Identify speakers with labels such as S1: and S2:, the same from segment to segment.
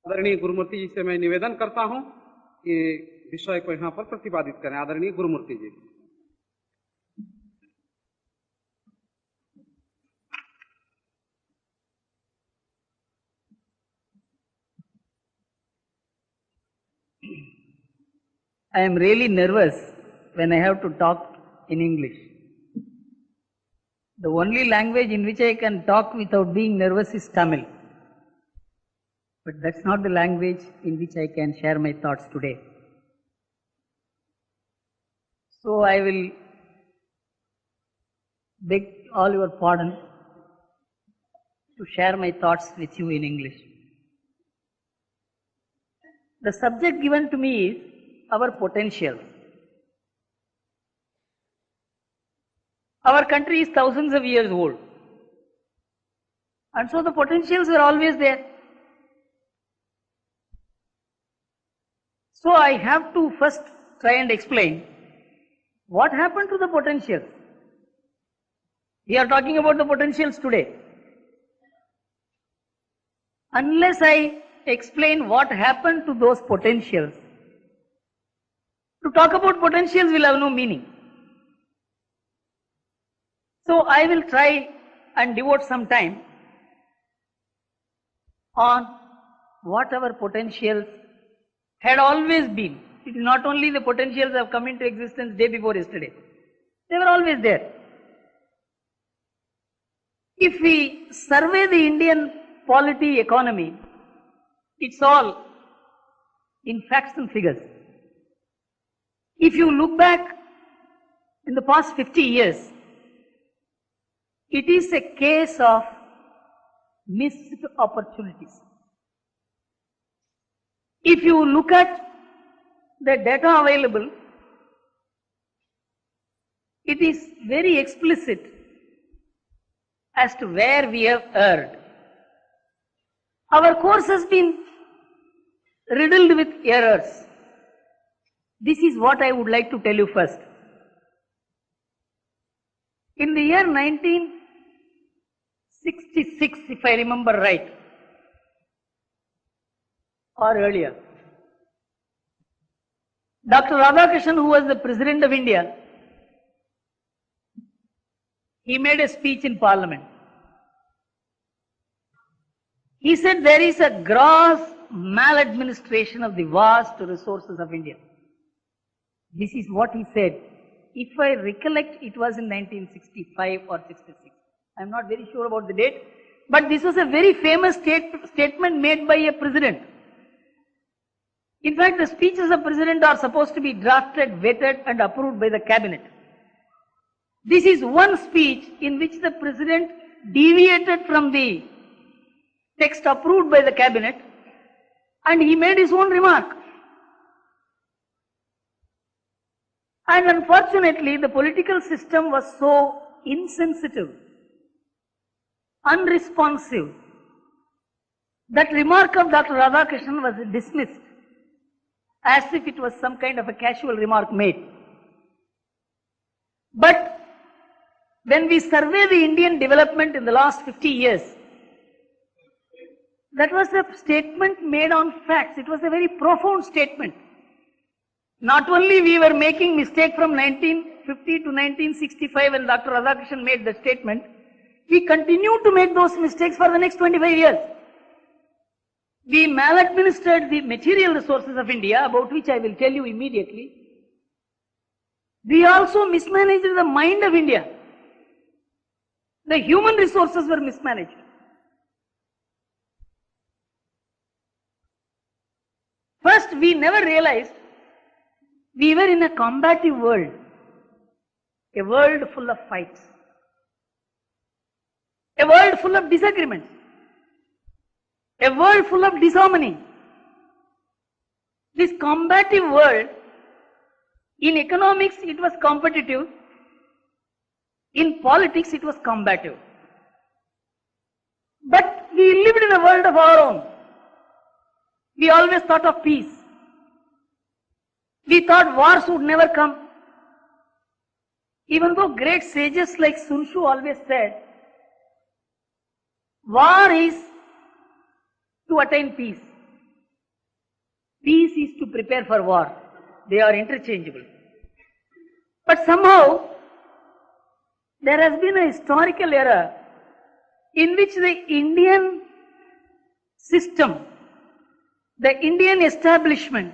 S1: आदरणीय गुरुमूर्ति जी से मैं निवेदन करता हूं कि विषय को यहाँ पर प्रतिपादित करें। आदरणीय गुरुमूर्ति जी।
S2: I am really nervous when I have to talk in English. The only language in which I can talk without being nervous is Tamil. But that's not the language in which I can share my thoughts today. So I will beg all your pardon to share my thoughts with you in English. The subject given to me is our potential. Our country is thousands of years old. And so the potentials were always there. So I have to first try and explain what happened to the potentials. We are talking about the potentials today. Unless I explain what happened to those potentials, to talk about potentials will have no meaning. So I will try and devote some time on what our potentials had always been. It is not only the potentials have come into existence day before yesterday. They were always there. If we survey the Indian polity economy, it's all in facts and figures. If you look back in the past 50 years, it is a case of missed opportunities. If you look at the data available, it is very explicit as to where we have erred. Our course has been riddled with errors. This is what I would like to tell you first. In the year 1966, if I remember right, or earlier, Dr. Radhakrishnan, who was the President of India, he made a speech in Parliament. He said there is a gross maladministration of the vast resources of India. This is what he said. If I recollect, it was in 1965 or 66. I am not very sure about the date, but this was a very famous statement made by a president. In fact, the speeches of president are supposed to be drafted, vetted and approved by the cabinet. This is one speech in which the president deviated from the text approved by the cabinet and he made his own remark. And unfortunately, the political system was so insensitive, unresponsive, that remark of Dr. Radhakrishnan was dismissed as if it was some kind of a casual remark made. But when we survey the Indian development in the last 50 years, that was a statement made on facts. It was a very profound statement. Not only we were making mistake from 1950 to 1965 when Dr. Radhakrishnan made the statement, we continued to make those mistakes for the next 25 years. We maladministered the material resources of India, about which I will tell you immediately. We also mismanaged the mind of India. The human resources were mismanaged. First, we never realized we were in a combative world, a world full of fights, a world full of disagreements, a world full of disharmony. This combative world, in economics it was competitive, in politics it was combative. But we lived in a world of our own. We always thought of peace. We thought wars would never come. Even though great sages like Sun Tzu always said, war is to attain peace. Peace is to prepare for war. They are interchangeable. But somehow, there has been a historical error in which the Indian system, the Indian establishment,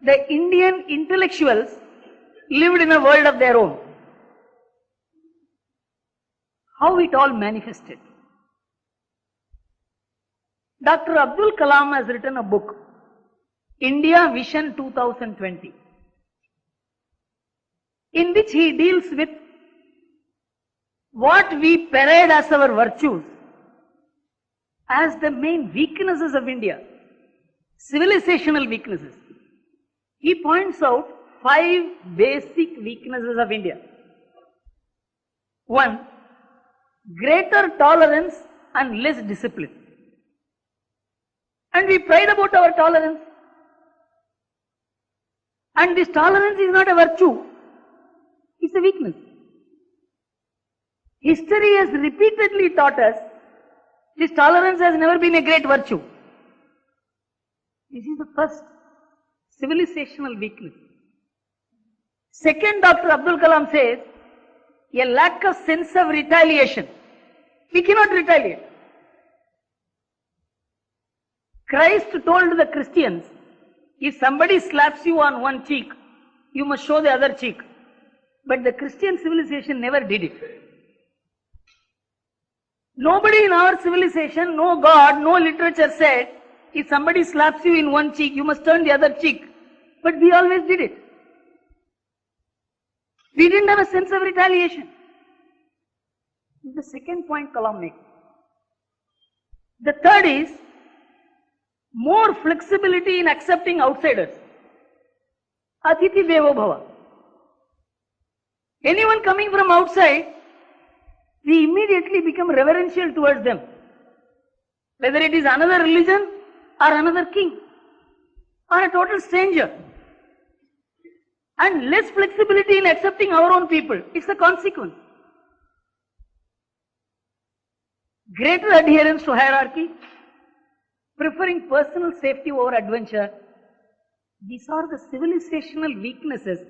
S2: the Indian intellectuals lived in a world of their own. How it all manifested. Dr. Abdul Kalam has written a book, India Vision 2020, in which he deals with what we parade as our virtues as the main weaknesses of India, civilizational weaknesses. He points out 5 basic weaknesses of India. 1, greater tolerance and less discipline. And we pride about our tolerance. And this tolerance is not a virtue, it's a weakness. History has repeatedly taught us this tolerance has never been a great virtue. This is the first civilizational weakness. Second, Dr. Abdul Kalam says, a lack of sense of retaliation. We cannot retaliate. Christ told the Christians, if somebody slaps you on one cheek, you must show the other cheek. But the Christian civilization never did it. Nobody in our civilization, no God, no literature said, if somebody slaps you in one cheek, you must turn the other cheek. But we always did it. We didn't have a sense of retaliation. This is the second point Kalam makes. The third is more flexibility in accepting outsiders. Atiti Devo Bhava. Anyone coming from outside, we immediately become reverential towards them. Whether it is another religion or another king or a total stranger. And less flexibility in accepting our own people. It's a consequence. Greater adherence to hierarchy, preferring personal safety over adventure. These are the civilizational weaknesses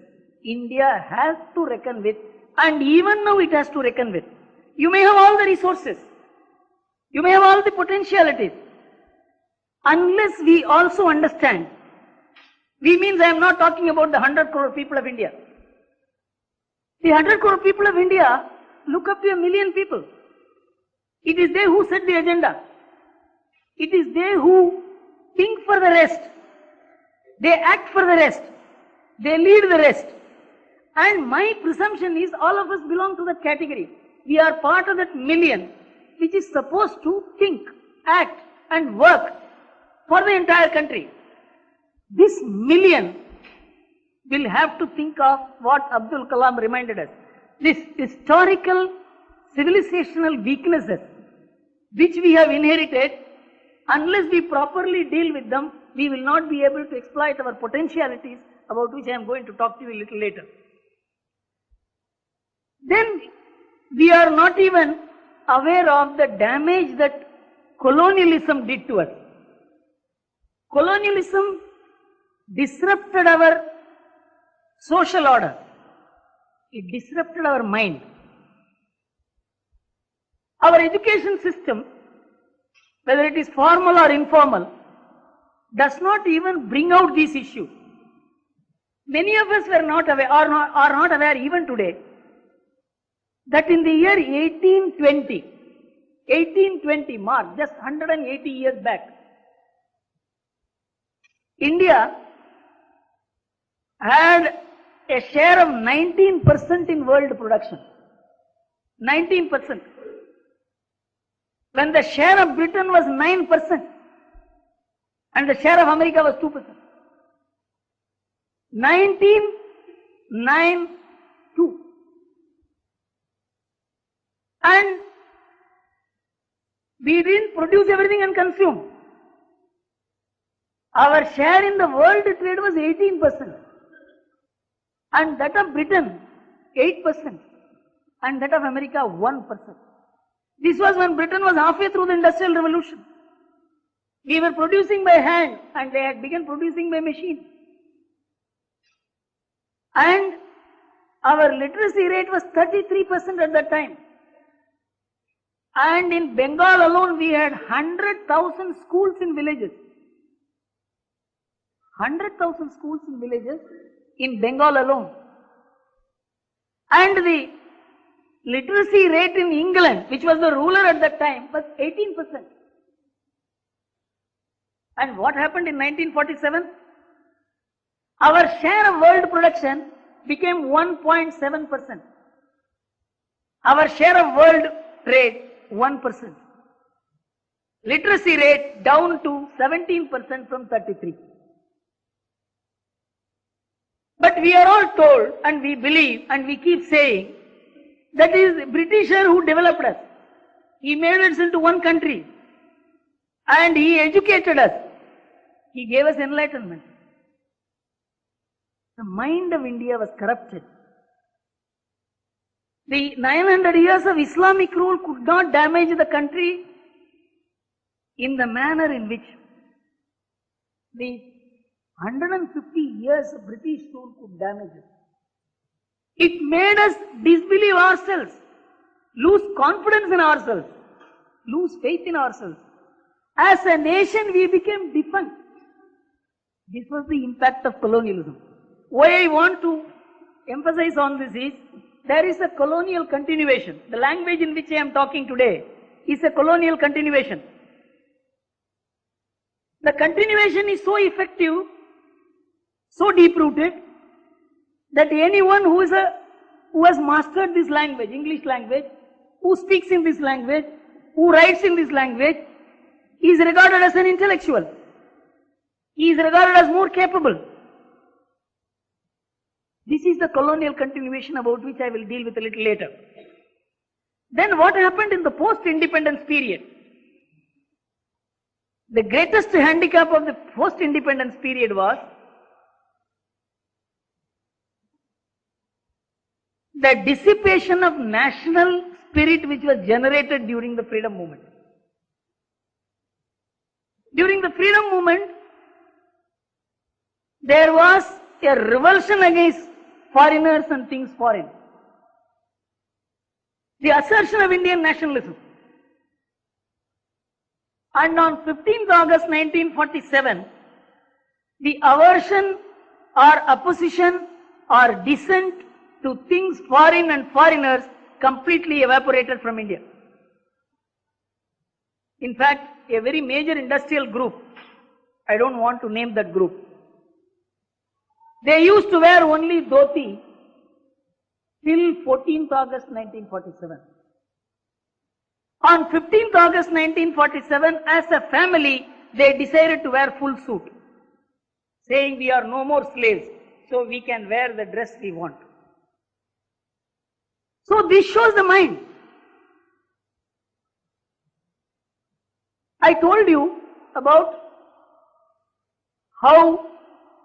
S2: India has to reckon with, and even now it has to reckon with. You may have all the resources. You may have all the potentialities. Unless we also understand, we means I am not talking about the 100 crore people of India. The 100 crore people of India look up to 1 million people. It is they who set the agenda. It is they who think for the rest. They act for the rest. They lead the rest. And my presumption is all of us belong to that category. We are part of that million which is supposed to think, act and work for the entire country. This million will have to think of what Abdul Kalam reminded us. This historical civilizational weaknesses which we have inherited, unless we properly deal with them, we will not be able to exploit our potentialities, about which I am going to talk to you a little later. Then we are not even aware of the damage that colonialism did to us. Colonialism disrupted our social order. It disrupted our mind. Our education system, whether it is formal or informal, does not even bring out these issues. Many of us were not aware, are not aware even today, that in the year 1820 mark, just 180 years back, India had a share of 19% in world production. 19%. When the share of Britain was 9% and the share of America was 2%. 1992. And we didn't produce everything and consume. Our share in the world trade was 18%. And that of Britain, 8%. And that of America, 1%. This was when Britain was halfway through the Industrial Revolution. We were producing by hand and they had begun producing by machine. And our literacy rate was 33% at that time. And in Bengal alone we had 100,000 schools in villages. 100,000 schools in villages in Bengal alone. And the literacy rate in England, which was the ruler at that time, was 18%. And what happened in 1947? Our share of world production became 1.7%. Our share of world trade, 1%. Literacy rate down to 17% from 33%. But we are all told and we believe and we keep saying that is the Britisher who developed us. He made us into one country and he educated us. He gave us enlightenment. The mind of India was corrupted. The 900 years of Islamic rule could not damage the country in the manner in which the 150 years of British rule could damage us. It made us disbelieve ourselves, lose confidence in ourselves, lose faith in ourselves. As a nation, we became defunct. This was the impact of colonialism. Why I want to emphasize on this is, there is a colonial continuation. The language in which I am talking today is a colonial continuation. The continuation is so effective, so deep-rooted, that anyone who has mastered this language, English language, who speaks in this language, who writes in this language, is regarded as an intellectual. He is regarded as more capable. This is the colonial continuation about which I will deal with a little later. Then what happened in the post-independence period? The greatest handicap of the post-independence period was the dissipation of national spirit which was generated during the freedom movement. During the freedom movement, there was a revulsion against foreigners and things foreign. The assertion of Indian nationalism. And on 15th August 1947, the aversion or opposition or dissent to things foreign and foreigners completely evaporated from India. In fact, a very major industrial group, I don't want to name that group, they used to wear only dhoti till 14th August 1947. On 15th August 1947, as a family, they decided to wear full suit, saying we are no more slaves, so we can wear the dress we want. So this shows the mind. I told you about how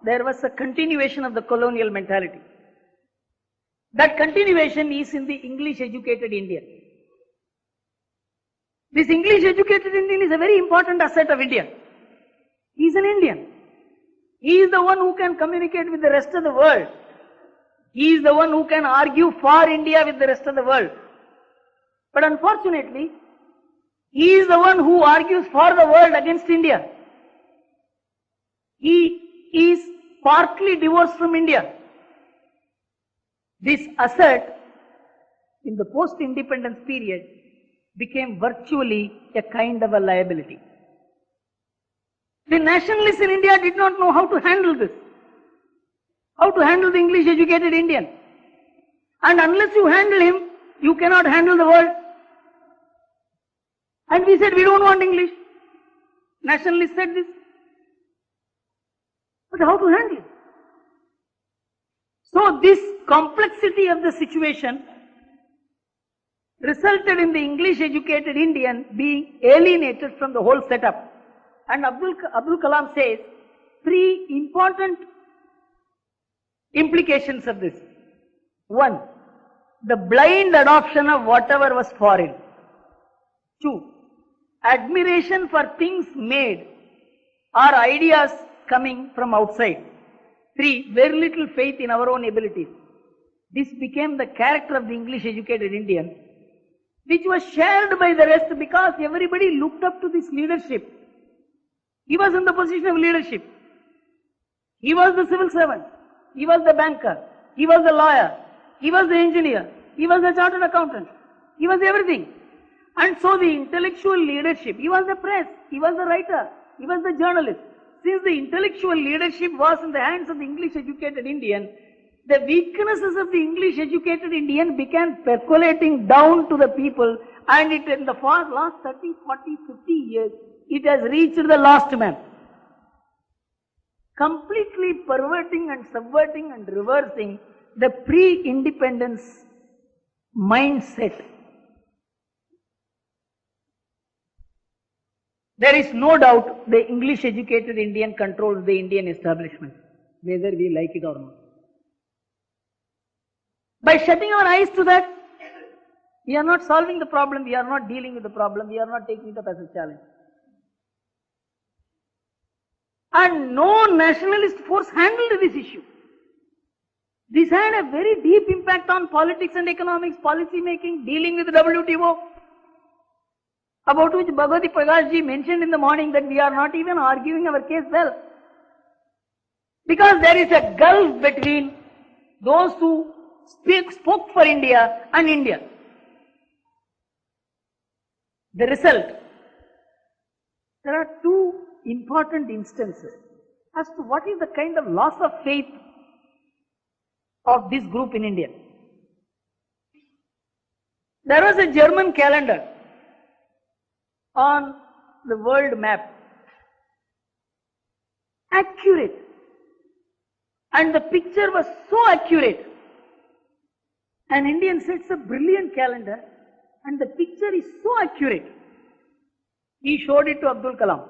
S2: there was a continuation of the colonial mentality. That continuation is in the English educated Indian. This English educated Indian is a very important asset of India. He is an Indian. He is the one who can communicate with the rest of the world. He is the one who can argue for India with the rest of the world. But unfortunately, he is the one who argues for the world against India. He is partly divorced from India. This asset in the post-independence period became virtually a kind of a liability. The nationalists in India did not know how to handle this, how to handle the English educated Indian. And unless you handle him, you cannot handle the world. And we said we don't want English. Nationalists said this. But how to handle it? So this complexity of the situation resulted in the English educated Indian being alienated from the whole setup. And Abdul Kalam says 3 important implications of this. 1, the blind adoption of whatever was foreign. 2, admiration for things made or ideas coming from outside. 3, very little faith in our own abilities. This became the character of the English educated Indian, which was shared by the rest because everybody looked up to this leadership. He was in the position of leadership. He was the civil servant. He was the banker. He was the lawyer. He was the engineer. He was the chartered accountant. He was everything. And so the intellectual leadership, he was the press, he was the writer, he was the journalist. Since the intellectual leadership was in the hands of the English educated Indian, the weaknesses of the English educated Indian began percolating down to the people, and it in the last 30, 40, 50 years, it has reached the last man. Completely perverting and subverting and reversing the pre-independence mindset. There is no doubt the English educated Indian controls the Indian establishment, whether we like it or not. By shutting our eyes to that, we are not solving the problem, we are not dealing with the problem, we are not taking it up as a challenge. And no nationalist force handled this issue. This had a very deep impact on politics and economics, policy making, dealing with the WTO, about which Bhagavati Prakash ji mentioned in the morning that we are not even arguing our case well. Because there is a gulf between those who spoke for India and India. The result, there are two important instances as to what is the kind of loss of faith of this group in India. There was a German calendar on the world map, accurate, and the picture was so accurate. An Indian said it's a brilliant calendar and the picture is so accurate. He showed it to Abdul Kalam.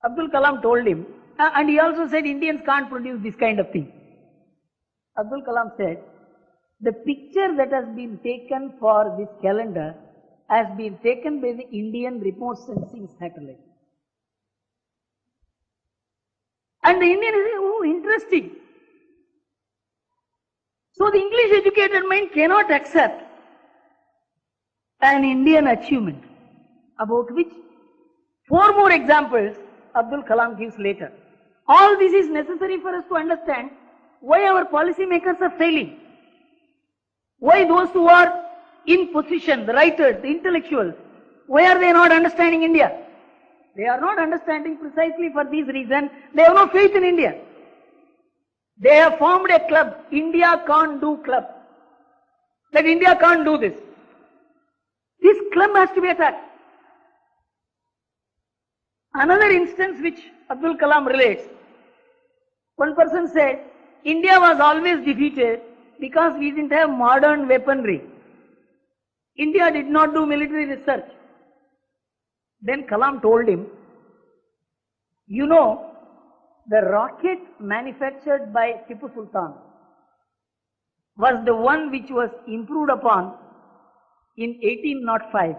S2: Abdul Kalam told him, and he also said Indians can't produce this kind of thing. Abdul Kalam said, the picture that has been taken for this calendar has been taken by the Indian remote sensing satellite. And the Indian is saying, oh, interesting. So the English educated mind cannot accept an Indian achievement, about which 4 more examples Abdul Kalam gives later. All this is necessary for us to understand why our policy makers are failing. Why those who are in position, the writers, the intellectuals, why are they not understanding India? They are not understanding precisely for these reasons. They have no faith in India. They have formed a club, India Can't Do Club. That India can't do this. This club has to be attacked. Another instance which Abdul Kalam relates, one person said, India was always defeated because we didn't have modern weaponry. India did not do military research. Then Kalam told him, you know, the rocket manufactured by Tipu Sultan was the one which was improved upon in 1805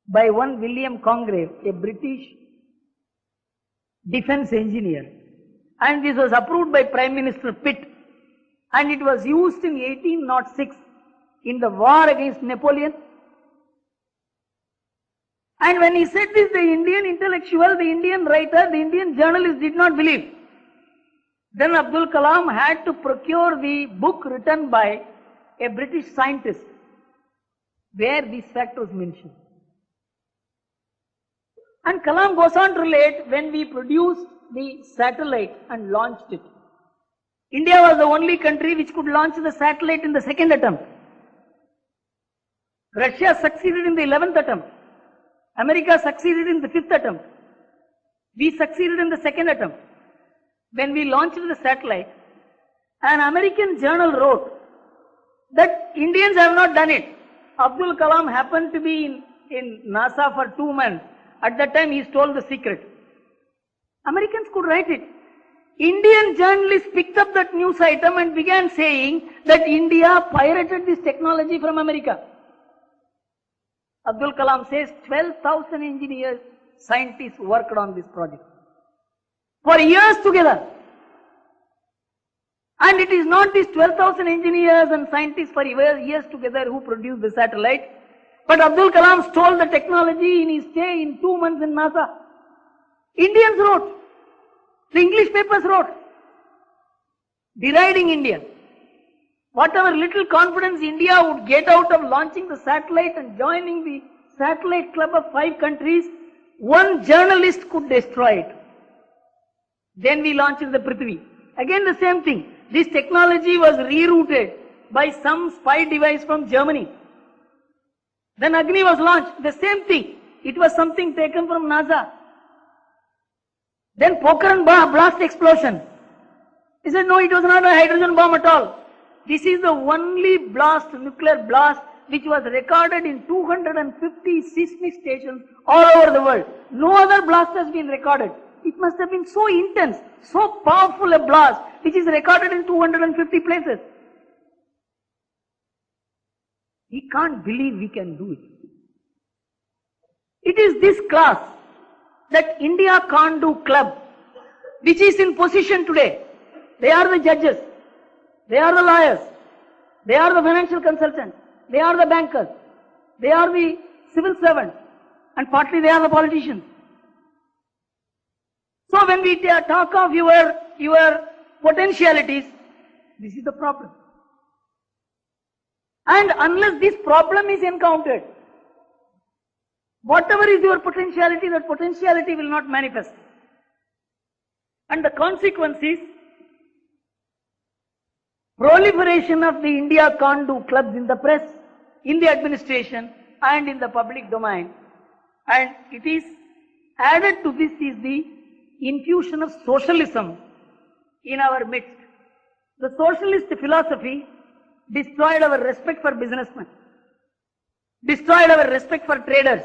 S2: by one William Congreve, a British defense engineer. And this was approved by Prime Minister Pitt. And it was used in 1806 in the war against Napoleon. And when he said this, the Indian intellectual, the Indian writer, the Indian journalist did not believe. Then Abdul Kalam had to procure the book written by a British scientist where this fact was mentioned. And Kalam goes on to relate, when we produced the satellite and launched it, India was the only country which could launch the satellite in the second attempt. Russia succeeded in the 11th attempt. America succeeded in the 5th attempt. We succeeded in the second attempt. When we launched the satellite, an American journal wrote that Indians have not done it. Abdul Kalam happened to be in NASA for 2 months. At that time he stole the secret. Americans could write it. Indian journalists picked up that news item and began saying that India pirated this technology from America. Abdul Kalam says 12,000 engineers scientists worked on this project. For years together. And it is not these 12,000 engineers and scientists for years together who produced the satellite, but Abdul Kalam stole the technology in his stay in 2 months in NASA. Indians wrote. The English papers wrote. Deriding India. Whatever little confidence India would get out of launching the satellite and joining the satellite club of 5 countries, one journalist could destroy it. Then we launched the Prithvi. Again the same thing. This technology was rerouted by some spy device from Germany. Then Agni was launched. The same thing. It was something taken from NASA. Then Pokhran blast explosion. He said, no, it was not a hydrogen bomb at all. This is the only blast, nuclear blast, which was recorded in 250 seismic stations all over the world. No other blast has been recorded. It must have been so intense, so powerful a blast, which is recorded in 250 places. We can't believe we can do it. It is this class, that India can't do club, which is in position today. They are the judges, they are the lawyers, they are the financial consultants, they are the bankers, they are the civil servants, and partly they are the politicians. So when we talk of your potentialities, this is the problem. And unless this problem is encountered, whatever is your potentiality, that potentiality will not manifest. And the consequence is proliferation of the India can't do clubs in the press, in the administration, and in the public domain. And it is added to this is the infusion of socialism in our midst. The socialist philosophy destroyed our respect for businessmen, destroyed our respect for traders.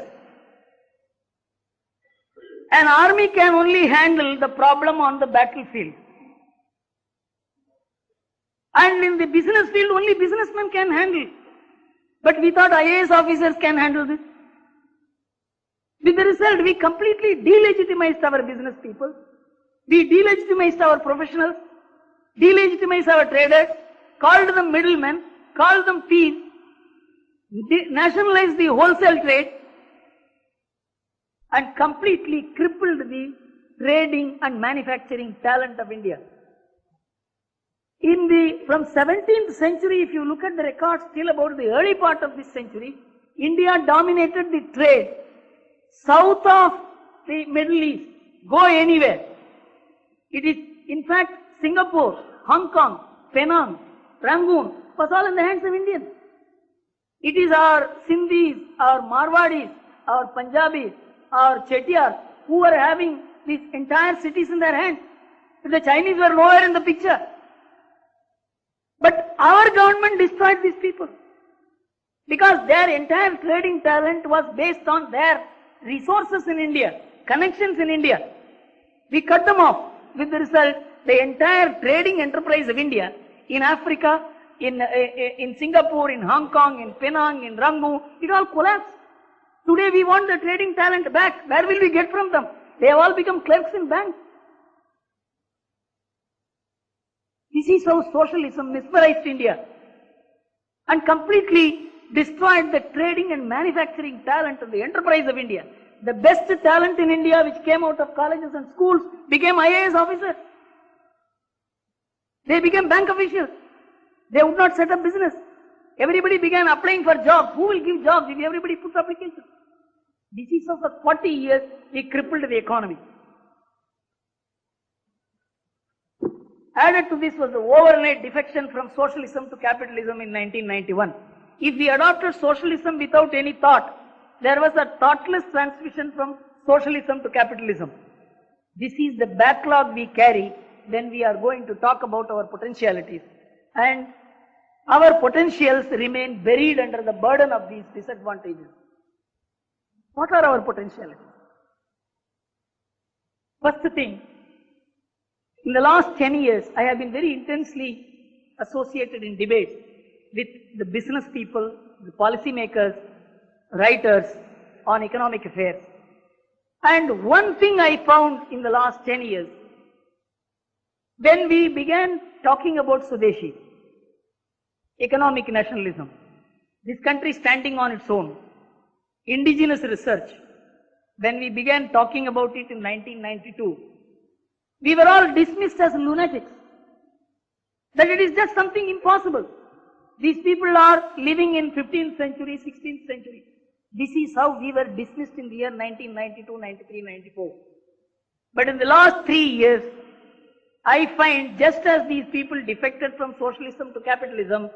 S2: An army can only handle the problem on the battlefield. And in the business field, only businessmen can handle. But we thought IAS officers can handle this. With the result, we completely delegitimized our business people. We delegitimized our professionals, delegitimized our traders, called them middlemen, called them thieves, nationalized the wholesale trade, and completely crippled the trading and manufacturing talent of India. From 17th century, if you look at the records till about the early part of this century, India dominated the trade south of the Middle East. Go anywhere. It is, in fact, Singapore, Hong Kong, Penang, Rangoon was all in the hands of Indians. It is our Sindhis, our Marwadis, our Punjabis, our Chettiars who were having these entire cities in their hands. The Chinese were nowhere in the picture. But our government destroyed these people because their entire trading talent was based on their resources in India, connections in India. We cut them off. With the result, the entire trading enterprise of India in Africa, in Singapore, in Hong Kong, in Penang, in Rangoon, it all collapsed. Today we want the trading talent back. Where will we get from them? They have all become clerks in banks. This is how socialism mesmerized India and completely destroyed the trading and manufacturing talent of the enterprise of India. The best talent in India which came out of colleges and schools became IAS officers. They became bank officials. They would not set up business. Everybody began applying for jobs. Who will give jobs if everybody puts applications? This is how for 40 years we crippled the economy. Added to this was the overnight defection from socialism to capitalism in 1991. If we adopted socialism without any thought, there was a thoughtless transition from socialism to capitalism. This is the backlog we carry when we are going to talk about our potentialities. And our potentials remain buried under the burden of these disadvantages. What are our potentialities? First thing, in the last 10 years, I have been very intensely associated in debates with the business people, the policy makers, writers on economic affairs. And one thing I found in the last 10 years, when we began talking about Swadeshi, economic nationalism, this country standing on its own, indigenous research, when we began talking about it in 1992, we were all dismissed as lunatics, that it is just something impossible. These people are living in 15th century, 16th century. This is how we were dismissed in the year 1992, 93, 94. But in the last 3 years, I find just as these people defected from socialism to capitalism,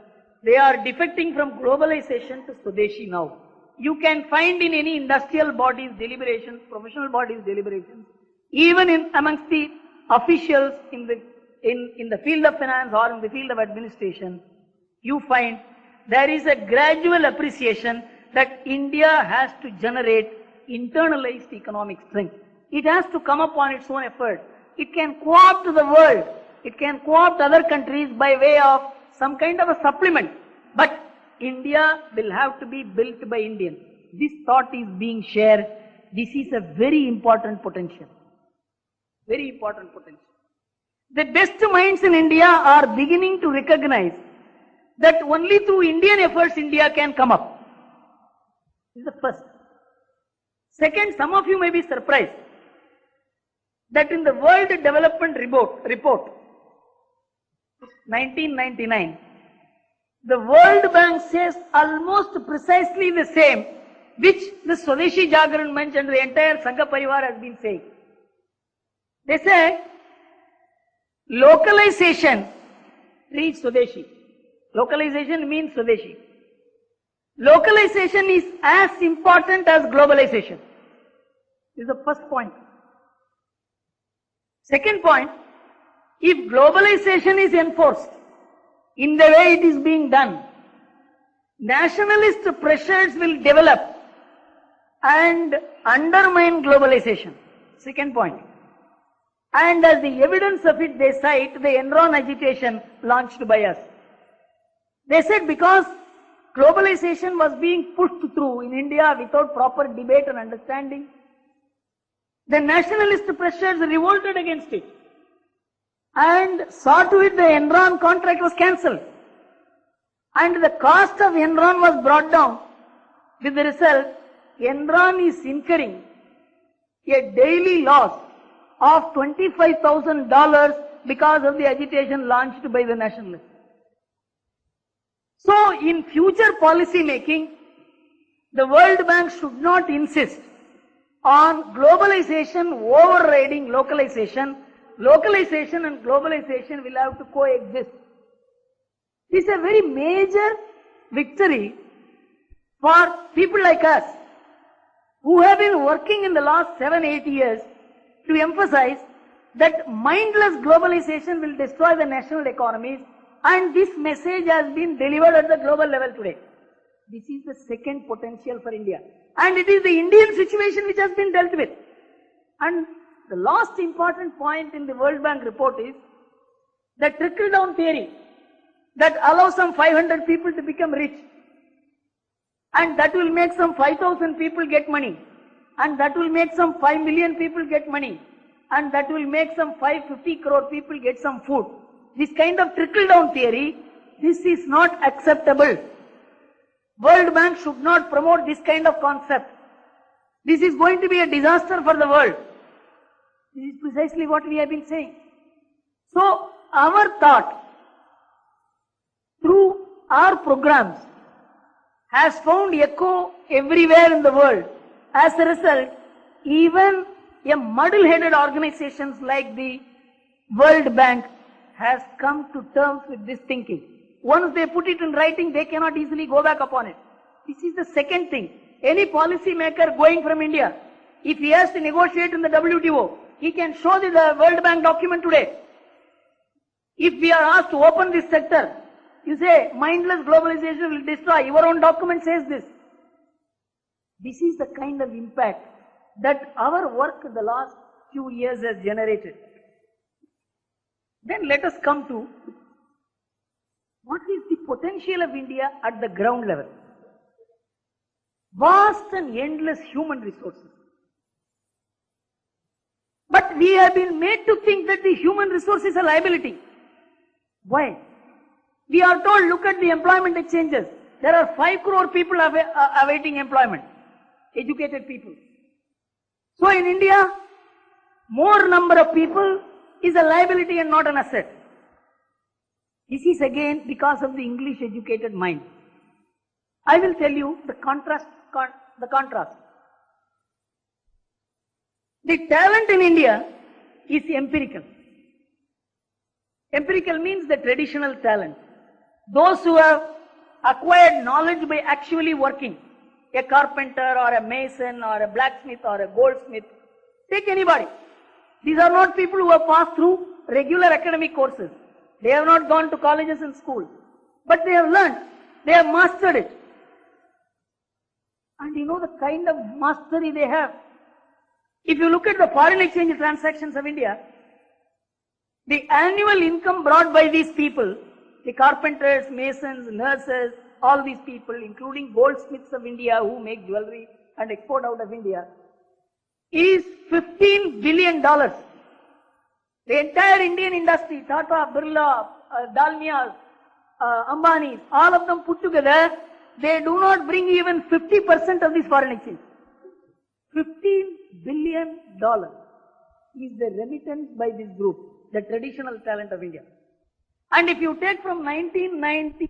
S2: they are defecting from globalization to Swadeshi now. You can find in any industrial bodies deliberations, professional bodies deliberations, even in amongst the officials in the field of finance or in the field of administration, you find there is a gradual appreciation that India has to generate internalized economic strength. It has to come up on its own effort. It can co-opt the world. It can co-opt other countries by way of some kind of a supplement. But India will have to be built by Indians. This thought is being shared. This is a very important potential. Very important potential. The best minds in India are beginning to recognize that only through Indian efforts India can come up. This is the first. Second, some of you may be surprised that in the World Development Report 1999, the World Bank says almost precisely the same which the Swadeshi Jagran Manch and the entire Sangha Parivar has been saying. They say localization reads Swadeshi. Localization means Swadeshi. Localization is as important as globalization. This is the first point. Second point, if globalization is enforced in the way it is being done, nationalist pressures will develop and undermine globalization. Second point. And as the evidence of it, they cite the Enron agitation launched by us. They said because globalization was being pushed through in India without proper debate and understanding, the nationalist pressures revolted against it and saw to it the Enron contract was cancelled. And the cost of Enron was brought down. With the result, Enron is incurring a daily loss of $25,000 because of the agitation launched by the nationalists. So, in future policy making, the World Bank should not insist on globalization overriding localization. Localization and globalization will have to coexist. This is a very major victory for people like us who have been working in the last 7-8 years to emphasize that mindless globalization will destroy the national economies, and this message has been delivered at the global level today. This is the second potential for India. And it is the Indian situation which has been dealt with. And the last important point in the World Bank report is the trickle-down theory that allows some 500 people to become rich. And that will make some 5,000 people get money. And that will make some 5 million people get money. And that will make some 550 crore people get some food. This kind of trickle-down theory, this is not acceptable. World Bank should not promote this kind of concept. This is going to be a disaster for the world. This is precisely what we have been saying. So, our thought through our programs has found echo everywhere in the world. As a result, even a muddle-headed organizations like the World Bank has come to terms with this thinking. Once they put it in writing, they cannot easily go back upon it. This is the second thing. Any policy maker going from India, if he has to negotiate in the WTO, he can show the World Bank document today. If we are asked to open this sector, you say mindless globalization will destroy. Your own document says this. This is the kind of impact that our work in the last few years has generated. Then let us come to what is the potential of India at the ground level. Vast and endless human resources. But we have been made to think that the human resource is a liability. Why? We are told, look at the employment exchanges. There are 5 crore people awaiting employment. Educated people. So in India, more number of people is a liability and not an asset. This is again because of the English educated mind. I will tell you the contrast. The talent in India is empirical. Empirical means the traditional talent. Those who have acquired knowledge by actually working. A carpenter or a mason or a blacksmith or a goldsmith. Take anybody. These are not people who have passed through regular academic courses. They have not gone to colleges and schools. But they have learned. They have mastered it. And you know the kind of mastery they have. If you look at the foreign exchange transactions of India, the annual income brought by these people, the carpenters, masons, nurses, all these people, including goldsmiths of India who make jewelry and export out of India, is $15 billion. The entire Indian industry, Tata, Birla, Dalmias, Ambanis, all of them put together, they do not bring even 50% of this foreign exchange. $15 billion is the remittance by this group, the traditional talent of India. And if you take from 1990